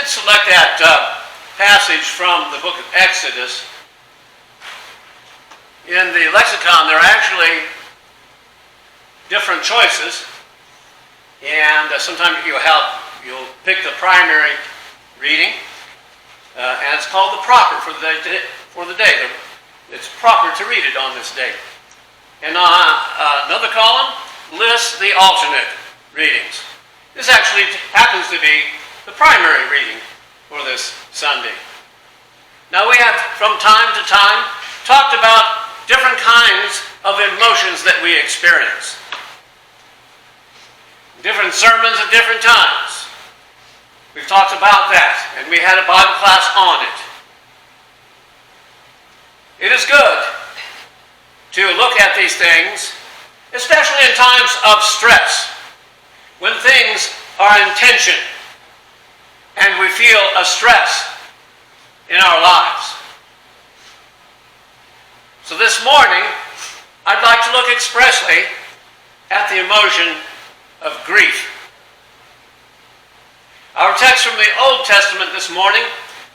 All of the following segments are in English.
did select that passage from the book of Exodus. In the lexicon, there are actually different choices, and sometimes you'll pick the primary reading, and it's called the proper for the day. It's proper to read it on this day. And another column lists the alternate readings. This actually happens to be the primary reading for this Sunday. Now we have, from time to time, talked about different kinds of emotions that we experience. Different sermons at different times. We've talked about that, and we had a Bible class on it. It is good to look at these things, especially in times of stress, when things are in tension and we feel a stress in our lives. So this morning, I'd like to look expressly at the emotion of grief. Our text from the Old Testament this morning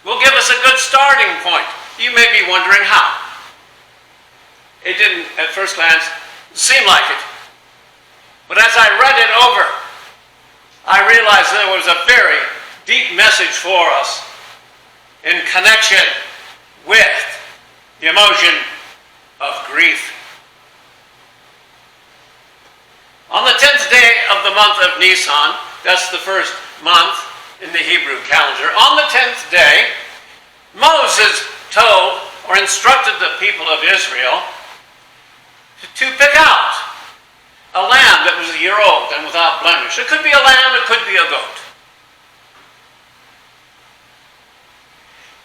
will give us a good starting point. You may be wondering how. It didn't, at first glance, seem like it. But as I read it over, I realized there was a very deep message for us in connection with the emotion of grief. On the 10th day of the month of Nisan, that's the first month in the Hebrew calendar, on the 10th day, Moses told or instructed the people of Israel to pick out a lamb that was a year old and without blemish. It could be a lamb, it could be a goat.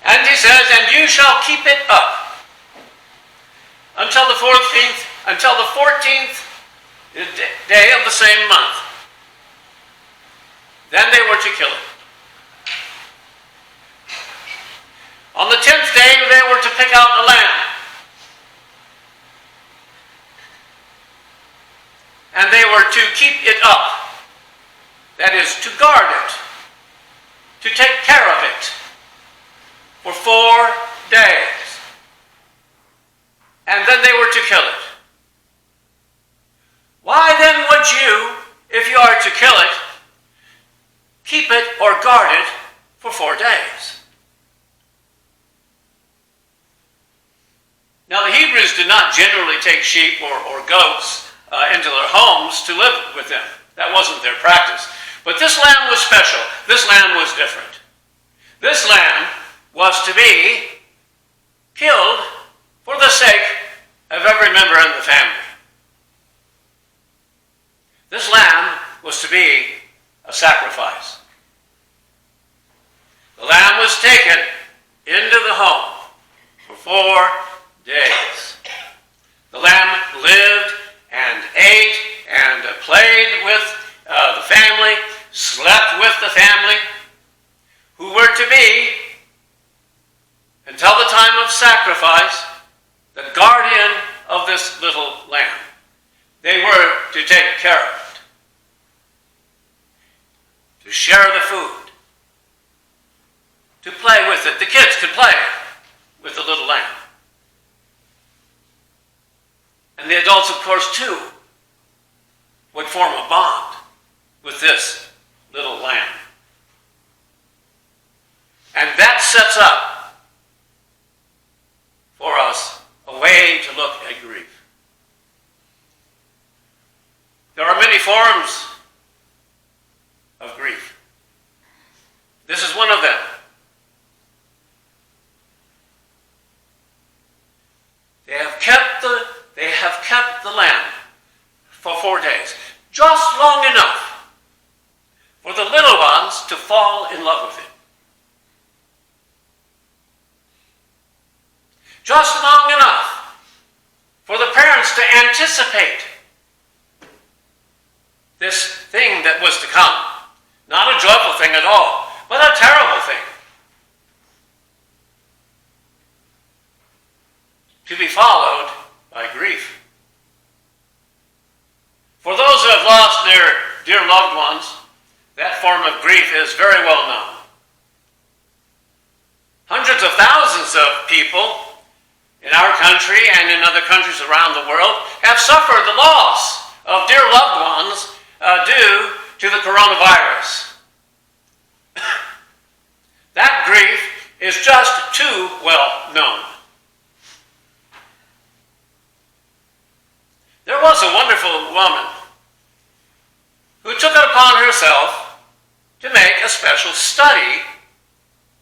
And he says, and you shall keep it up until the 14th day of the same month. Then they were to kill it. On the 10th day, they were to pick out a lamb. And they were to keep it up. That is, to guard it, to take care of it for 4 days. And then they were to kill it. Why then would you, if you are to kill it, keep it or guard it for 4 days? Now, the Hebrews did not generally take sheep or goats into their homes to live with them. That wasn't their practice. But this lamb was special. This lamb was different. This lamb was to be killed for the sake of every member in the family. This lamb was to be a sacrifice. The lamb was taken into the home for 4 days. The lamb lived and ate and played with the family, slept with the family, who were to be, until the time of sacrifice, the guardian of this little lamb. They were to take care of it, to share the food, to play with it. The kids could play with the little lamb. And the adults, of course, too, would form a bond with this little lamb. And that sets up for us a way to look at grief. There are many forms of grief. This is one of them. They have kept the lamb for 4 days, just long enough for the little ones to fall in love with it. Just long enough for the parents to anticipate this thing that was to come. Not a joyful thing at all, but a terrible thing. To be followed by grief. For those who have lost their dear loved ones, that form of grief is very well known. Hundreds of thousands of people in our country and in other countries around the world have suffered the loss of dear loved ones due to the coronavirus. That grief is just too well known. There was a wonderful woman who took it upon herself to make a special study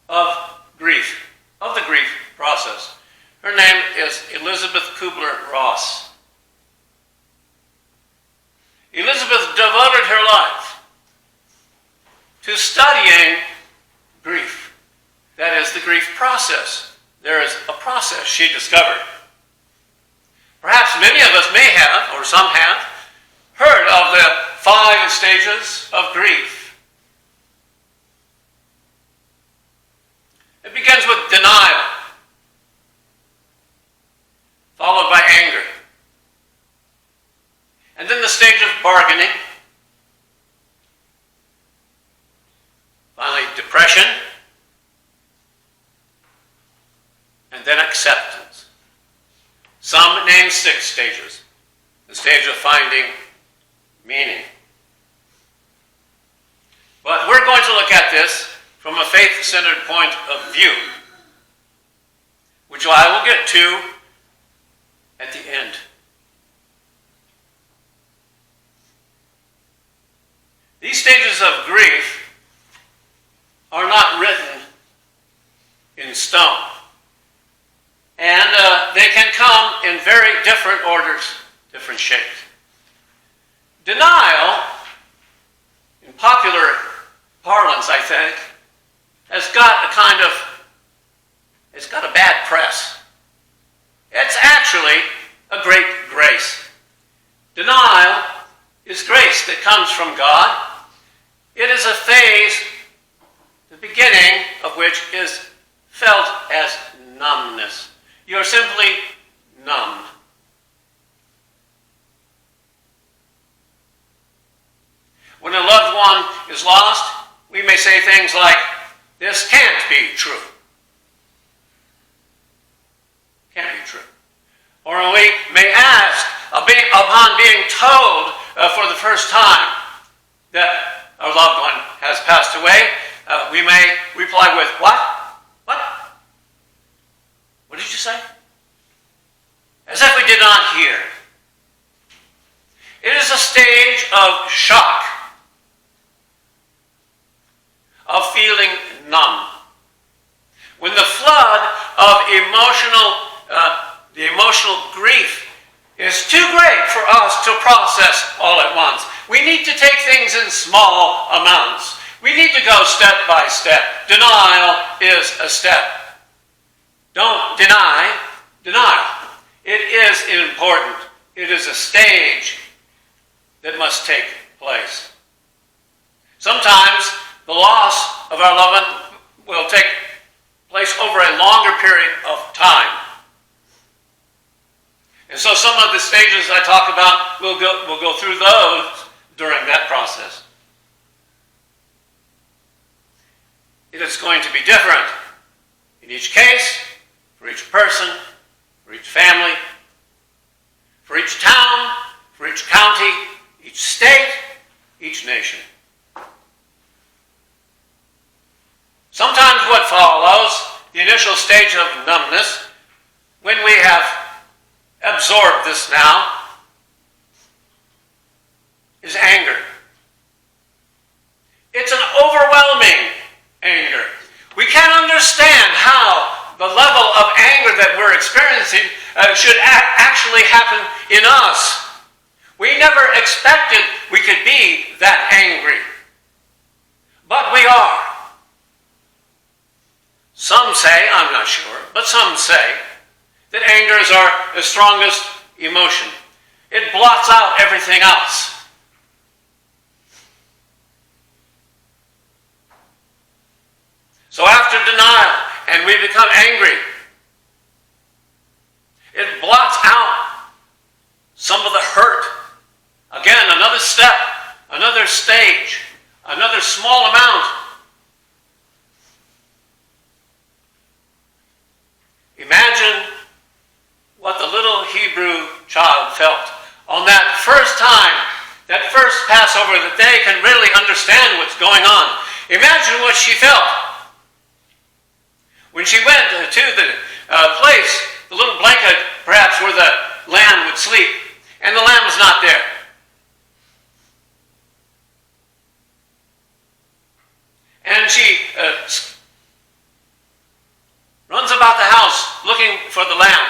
of grief, of the grief process. Her name is Elizabeth Kubler-Ross. Elizabeth devoted her life to studying grief. That is, the grief process. There is a process she discovered. Perhaps many of us may have, or some have, heard of the 5 stages of grief. It begins with denial, followed by anger, and then the stage of bargaining, finally depression, and then acceptance. Some name 6 stages. The stage of finding meaning. But we're going to look at this from a faith-centered point of view, which I will get to at the end. These stages of grief are not written in stone. And they can come in very different orders, different shapes. Denial, in popular parlance, I think, has got a bad press. It's actually a great grace. Denial is grace that comes from God. It is a phase, the beginning of which is felt as numbness. You're simply numb. When a loved one is lost, we may say things like, "This can't be true." Can't be true. Or we may ask, upon being told for the first time that our loved one has passed away, we may reply with, "What? What? What did you say?" As if we did not hear. It is a stage of shock, of feeling numb. When the flood of the emotional grief is too great for us to process all at once. We need to take things in small amounts. We need to go step by step. Denial is a step. Don't deny denial. It is important. It is a stage that must take place. Sometimes the loss of our loved one will take place over a longer period of time. And so some of the stages I talk about, we'll go through those during that process. It is going to be different in each case, for each person, for each family, for each town, for each county, each state, each nation. Sometimes what follows, the initial stage of numbness, when we have absorbed this now, is anger. It's an overwhelming anger. We can't understand how the level of anger that we're experiencing should actually happen in us. We never expected we could be that angry. But we are. Some say, I'm not sure, but some say that anger is our strongest emotion. It blots out everything else. So after denial, and we become angry, it blots out some of the hurt. Again, another step, another stage, another small amount. Passover that they can really understand what's going on. Imagine what she felt when she went to the place, the little blanket perhaps where the lamb would sleep, and the lamb was not there. And she runs about the house looking for the lamb.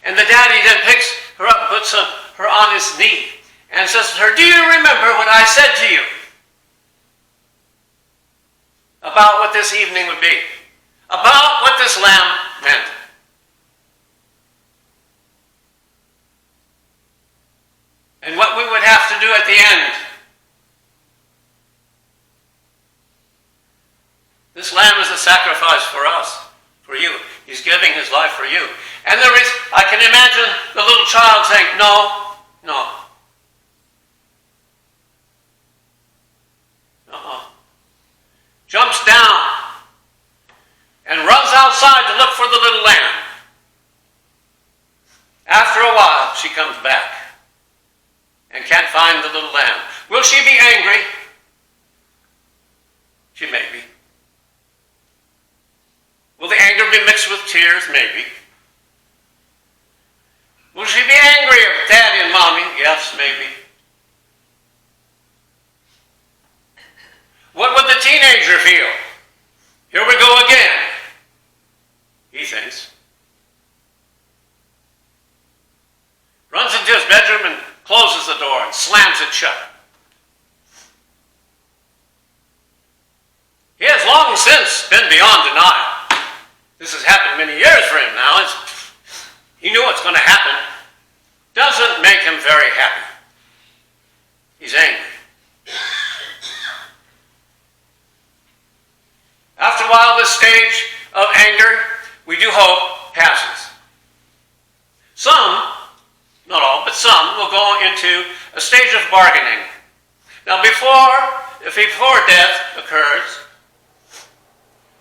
And the daddy then picks her up and puts her on his knee and says to her, "Do you remember what I said to you about what this evening would be? About what this lamb meant?" And what we would have to do at the end. This lamb is a sacrifice for us, for you. He's giving his life for you. And I can imagine the little child saying, "No, no. Jumps down and runs outside to look for the little lamb. After a while, she comes back and can't find the little lamb. Will she be angry? She may be. Will the anger be mixed with tears? Maybe. Will she be angry at Daddy and Mommy? Yes, maybe. What would the teenager feel? Here we go again, he thinks. Runs into his bedroom and closes the door and slams it shut. He has long since been beyond denial. This has happened many years for him now. He knew what's going to happen. Doesn't make him very happy. He's angry. After a while, this stage of anger, we do hope, passes. Some, not all, but some will go into a stage of bargaining. Now before death occurs,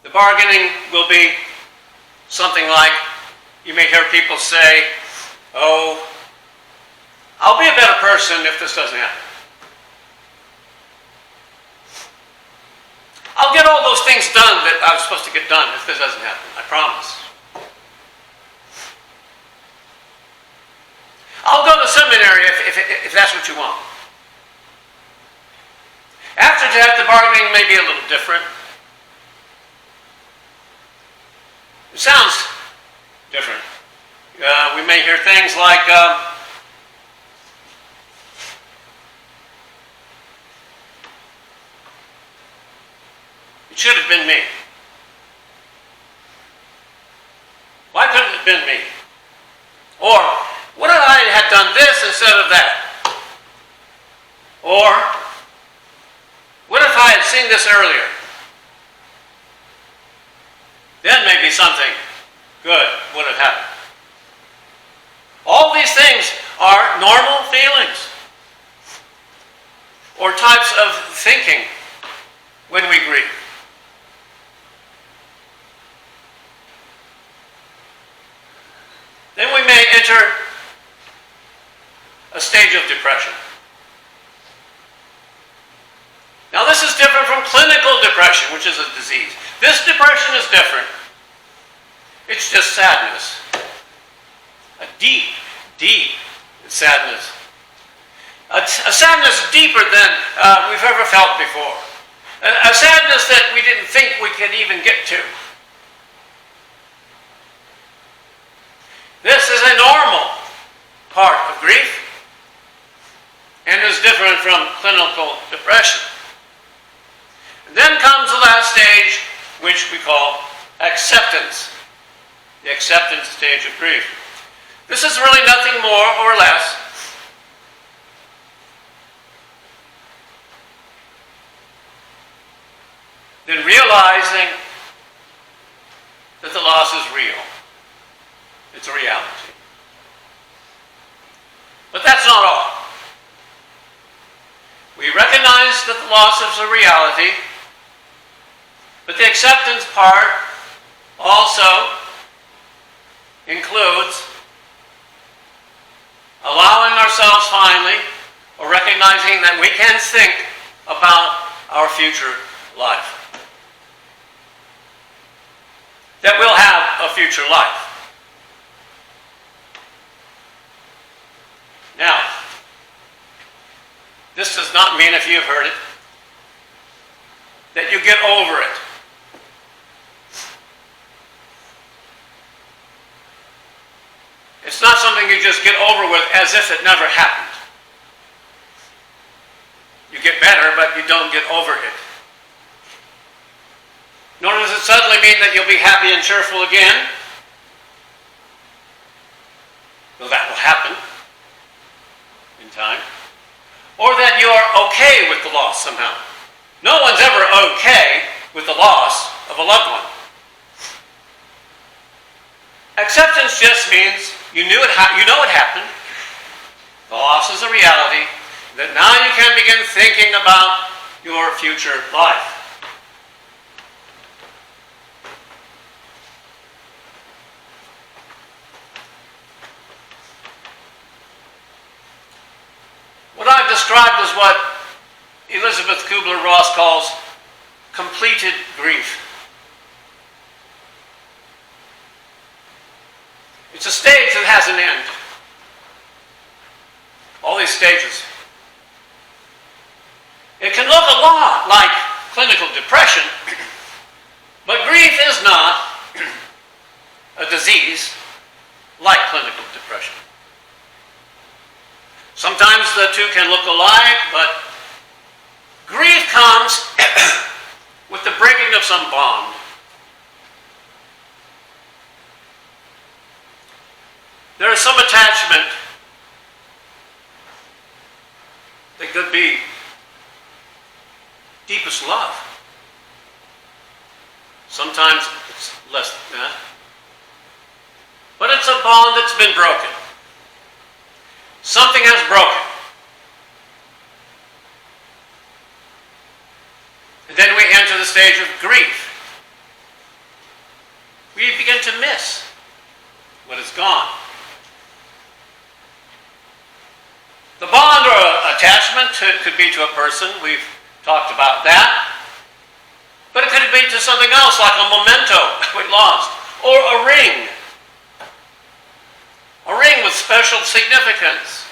the bargaining will be something like, you may hear people say, "Oh, I'll be a better person if this doesn't happen. I'll get all those things done that I was supposed to get done if this doesn't happen. I promise. I'll go to seminary if that's what you want." After death, the bargaining may be a little different. It sounds different. We may hear things like, "It should have been me. Why couldn't it have been me?" Or, "What if I had done this instead of that?" Or, "What if I had seen this earlier? Then maybe something good would have happened." All these things are normal feelings or types of thinking when we grieve. Then we may enter a stage of depression. Now this is different from clinical depression, which is a disease. This depression is different. It's just sadness. A deep, deep sadness. A sadness deeper than we've ever felt before. A sadness that we didn't think we could even get to. This is a normal part of grief and is different from clinical depression. And then comes the last stage, which we call acceptance. The acceptance stage of grief. This is really nothing more or less than realizing that the loss is real. It's a reality. But that's not all. We recognize that the loss is a reality, but the acceptance part also includes allowing ourselves finally, or recognizing that we can think about our future life. That we'll have a future life. Now, this does not mean, if you've heard it, that you get over it. It's not something you just get over with as if it never happened. You get better, but you don't get over it. Nor does it suddenly mean that you'll be happy and cheerful again. Though that will happen in time. Or that you are okay with the loss somehow. No one's ever okay with the loss of a loved one. Acceptance just means you know it happened. The loss is a reality. That now you can begin thinking about your future life. What I've described is what Elizabeth Kubler-Ross calls completed grief. It's a stage that has an end. All these stages. It can look a lot like clinical depression, but grief is not a disease like clinical depression. Sometimes the two can look alike, but grief comes with the breaking of some bond. There is some attachment that could be deepest love. Sometimes it's less than that. But it's a bond that's been broken. Something has broken. And then we enter the stage of grief. We begin to miss what is gone. The bond or attachment could be to a person. We've talked about that. But it could be to something else, like a memento we lost, or a ring. A ring with special significance.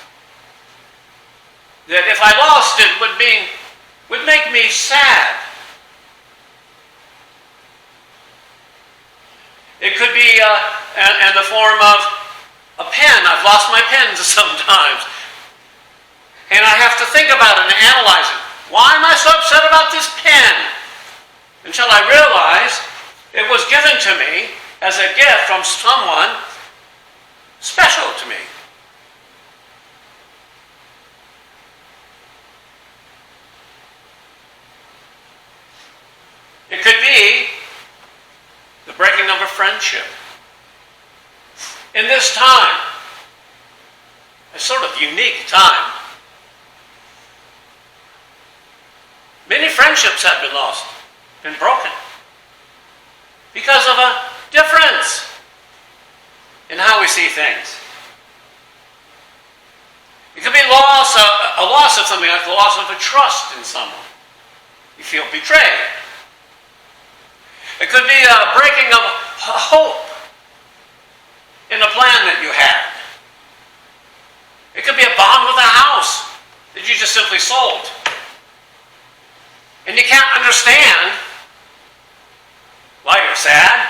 That if I lost it would make me sad. It could be in the form of a pen. I've lost my pens sometimes. And I have to think about it and analyze it. Why am I so upset about this pen? Until I realize it was given to me as a gift from someone special to me. It could be the breaking of a friendship. In this time, a sort of unique time, many friendships have been lost, been broken, because of a difference in how we see things. It could be a loss of something, like the loss of a trust in someone. You feel betrayed. It could be a breaking of hope in a plan that you had. It could be a bond with a house that you just simply sold. And you can't understand why you're sad,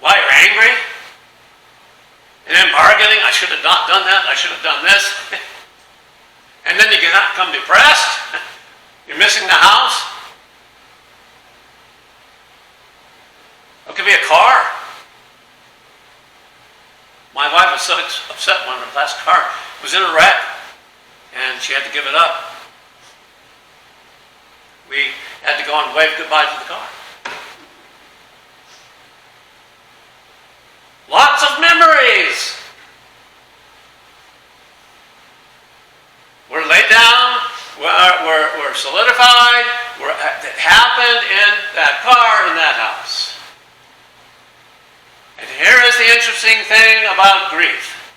why you're angry, and then bargaining, I should have not done that, I should have done this. And then you become depressed, you're missing the house. It could be a car. My wife was so upset when her last car was in a wreck, and she had to give it up. We had to go and wave goodbye to the car. Lots of memories. We're laid down, we're solidified, it happened in that car, in that house. And here is the interesting thing about grief.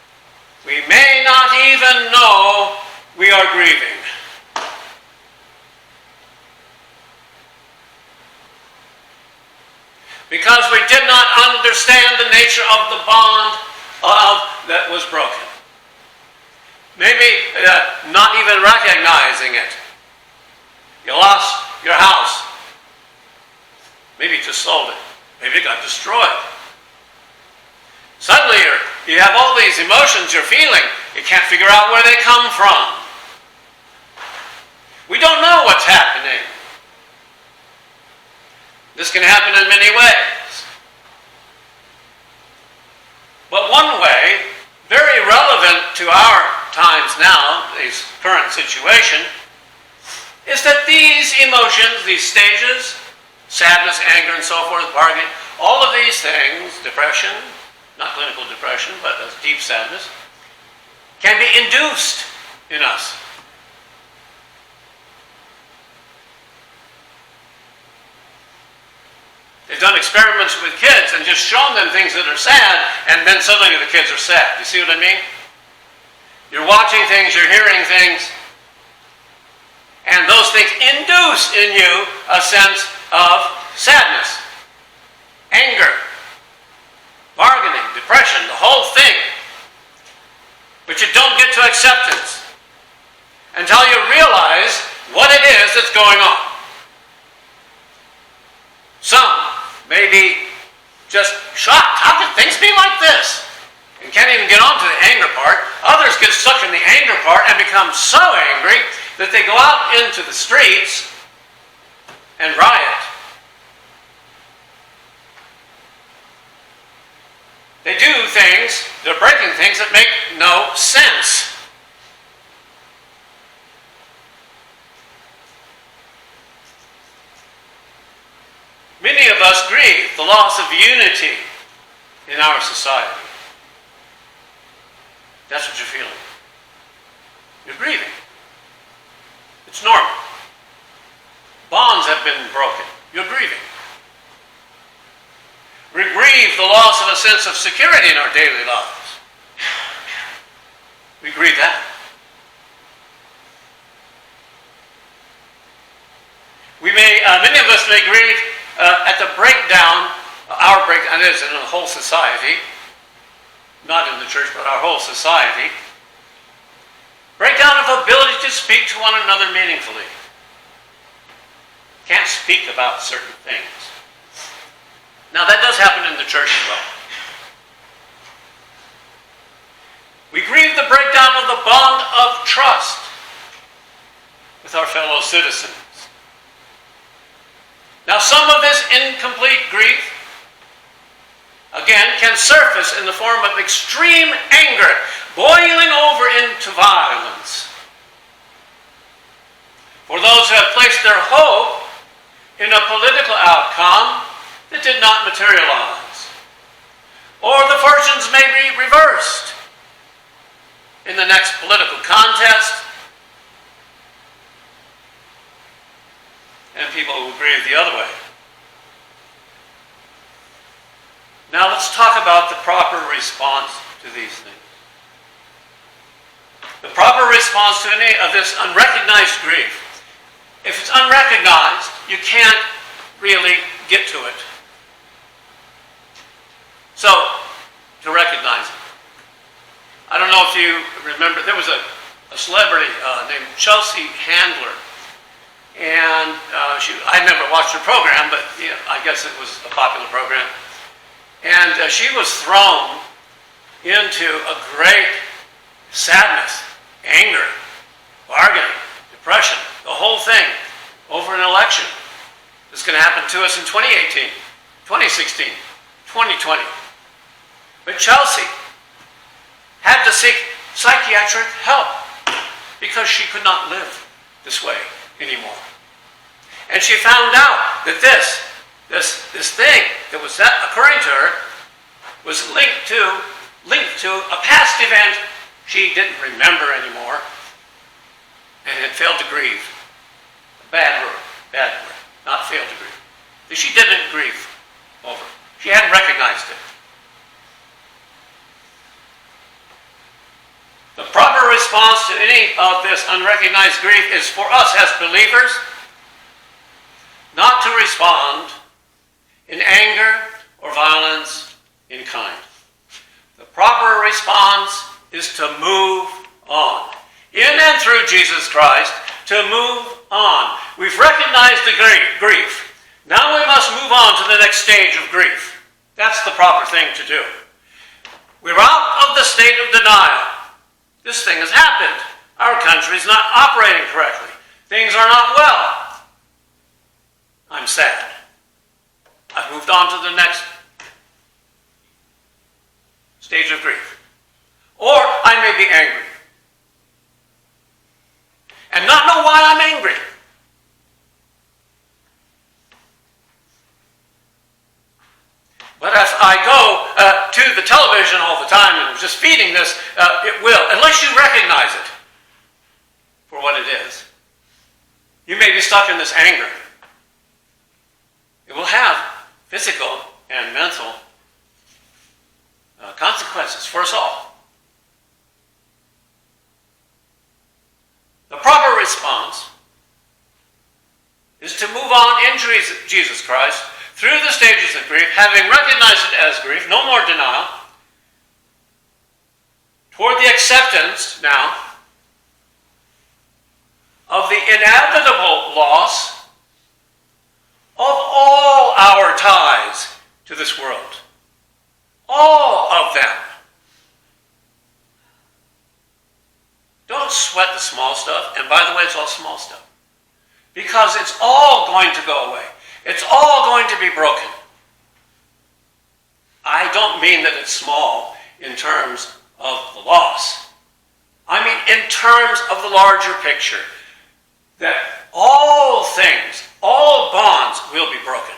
We may not even know we are grieving. Because we did not understand the nature of the bond that was broken. Maybe not even recognizing it. You lost your house. Maybe you just sold it. Maybe it got destroyed. Suddenly you have all these emotions you're feeling. You can't figure out where they come from. We don't know what's happening. This can happen in many ways. But one way, very relevant to our times now, this current situation, is that these emotions, these stages, sadness, anger, and so forth, bargaining, all of these things, depression, not clinical depression, but deep sadness, can be induced in us. They've done experiments with kids and just shown them things that are sad, and then suddenly the kids are sad. You see what I mean? You're watching things, you're hearing things, and those things induce in you a sense of sadness, anger, bargaining, depression, the whole thing. But you don't get to acceptance until you realize what it is that's going on. Some may be just shocked. How can things be like this? And can't even get on to the anger part. Others get stuck in the anger part and become so angry that they go out into the streets and riot. They do things, they're breaking things that make no sense. Many of us grieve the loss of unity in our society. That's what you're feeling. You're grieving. It's normal. Bonds have been broken. You're grieving. We grieve the loss of a sense of security in our daily lives. We grieve that. Many of us may grieve at the breakdown, our breakdown is in the whole society, not in the church, but our whole society. Breakdown of ability to speak to one another meaningfully. Can't speak about certain things. Now that does happen in the church as well. We grieve the breakdown of the bond of trust with our fellow citizens. Now some of this incomplete grief, again, can surface in the form of extreme anger, boiling over into violence. For those who have placed their hope in a political outcome that did not materialize. Or the fortunes may be reversed in the next political contest, and people will grieve the other way. Now let's talk about the proper response to these things. The proper response to any of this unrecognized grief. If it's unrecognized, you can't really get to it. So, to recognize it. I don't know if you remember, there was a celebrity named Chelsea Handler. And I never watched her program, but I guess it was a popular program. And she was thrown into a great sadness, anger, bargaining, depression, the whole thing, over an election. This is going to happen to us in 2018, 2016, 2020. But Chelsea had to seek psychiatric help because she could not live this way anymore. And she found out that this thing that was occurring to her was linked to a past event she didn't remember anymore and had failed to grieve. Bad word, not failed to grieve. That she didn't grieve over. She hadn't recognized it. The proper response to any of this unrecognized grief is for us as believers not to respond in anger or violence in kind. The proper response is to move on. In and through Jesus Christ, to move on. We've recognized the grief. Now we must move on to the next stage of grief. That's the proper thing to do. We're out of the state of denial. This thing has happened. Our country's not operating correctly. Things are not well. I'm sad. I've moved on to the next stage of grief. Or I may be angry and not know why I'm angry. But if I go to the television all the time and just feeding this, it will, unless you recognize it for what it is. You may be stuck in this anger. It will have physical and mental consequences for us all. The proper response is to move on in Jesus Christ through the stages of grief, having recognized it as grief, no more denial, toward the acceptance now of the inevitable loss of all our ties to this world. All of them. Don't sweat the small stuff. And by the way, it's all small stuff. Because it's all going to go away. It's all going to be broken. I don't mean that it's small in terms of the loss. I mean in terms of the larger picture. That all things, all bonds will be broken.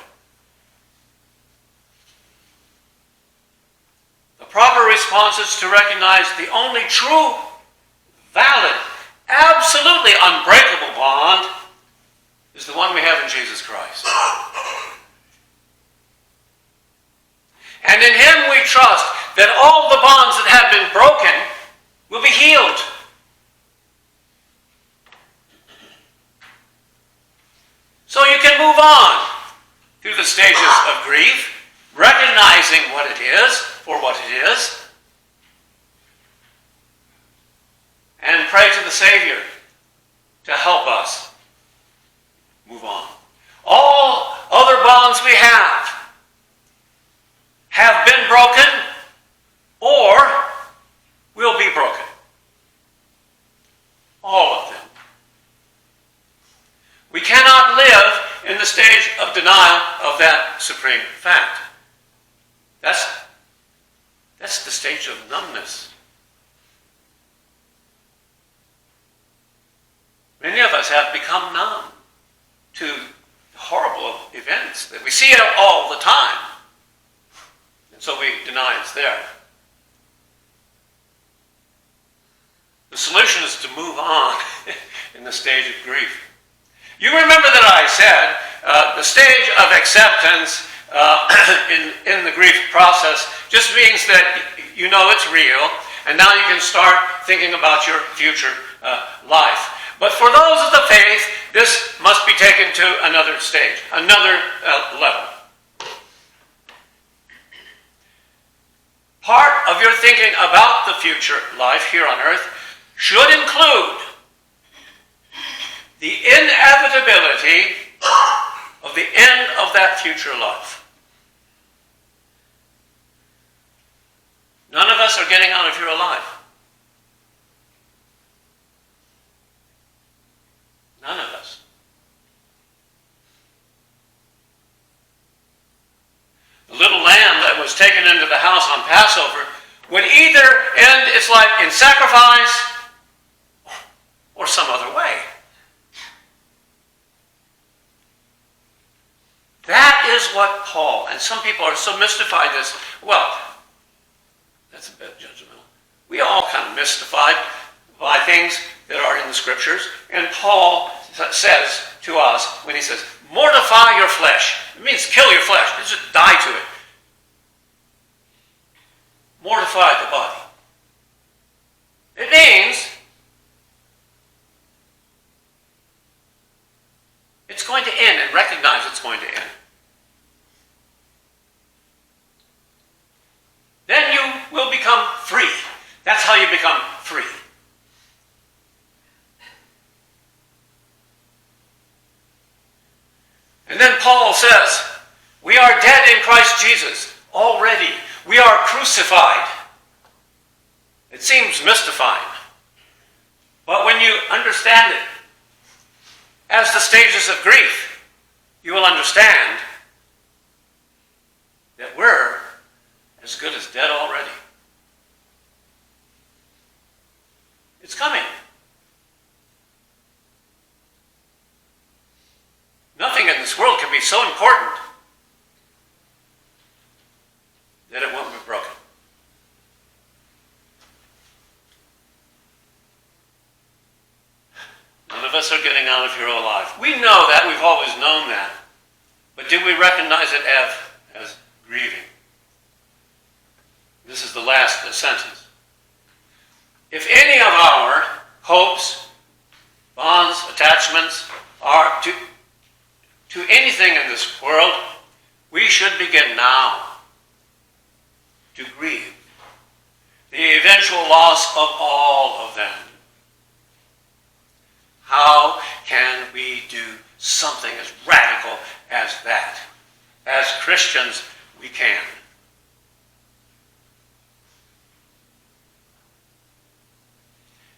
The proper response is to recognize the only true, valid, absolutely unbreakable bond is the one we have in Jesus Christ. And in Him we trust that all the bonds that have been broken will be healed. So you can move on through the stages of grief, recognizing what it is for what it is, and pray to the Savior to help us move on. All other bonds we have been broken or will be broken. All of them. We cannot live in the stage of denial of that supreme fact. That's the stage of numbness. Many of us have become numb to horrible events that we see it all the time. And so we deny it's there. The solution is to move on in the stage of grief. You remember that I said the stage of acceptance in the grief process just means that you know it's real, and now you can start thinking about your future life. But for those of the faith, this must be taken to another stage, another level. Part of your thinking about the future life here on earth should include the inevitability of the end of that future life. None of us are getting out of here alive. None of us. The little lamb that was taken into the house on Passover would either end its life in sacrifice or some other way. That is what Paul, and some people are so mystified this, well, that's a bit judgmental. We all kind of mystified by things that are in the scriptures, and Paul says to us when he says, mortify your flesh. It means kill your flesh. Just die to it. Mortify the body. It means recognize it's going to end, then you will become free. That's how you become free. And then Paul says, we are dead in Christ Jesus already. We are crucified. It seems mystifying. But when you understand it as the stages of grief, you will understand that we're as good as dead already. It's coming. Nothing in this world can be so important that it won't be broken. None of us are getting out of here alive. We know that. We've always known that. But do we recognize it as grieving? This is the last sentence. If any of our hopes, bonds, attachments are to anything in this world, we should begin now to grieve the eventual loss of all of them. How can we do something as radical as that? As Christians, we can.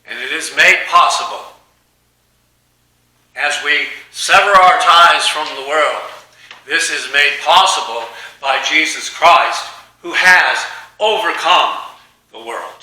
And it is made possible as we sever our ties from the world. This is made possible by Jesus Christ, who has overcome the world.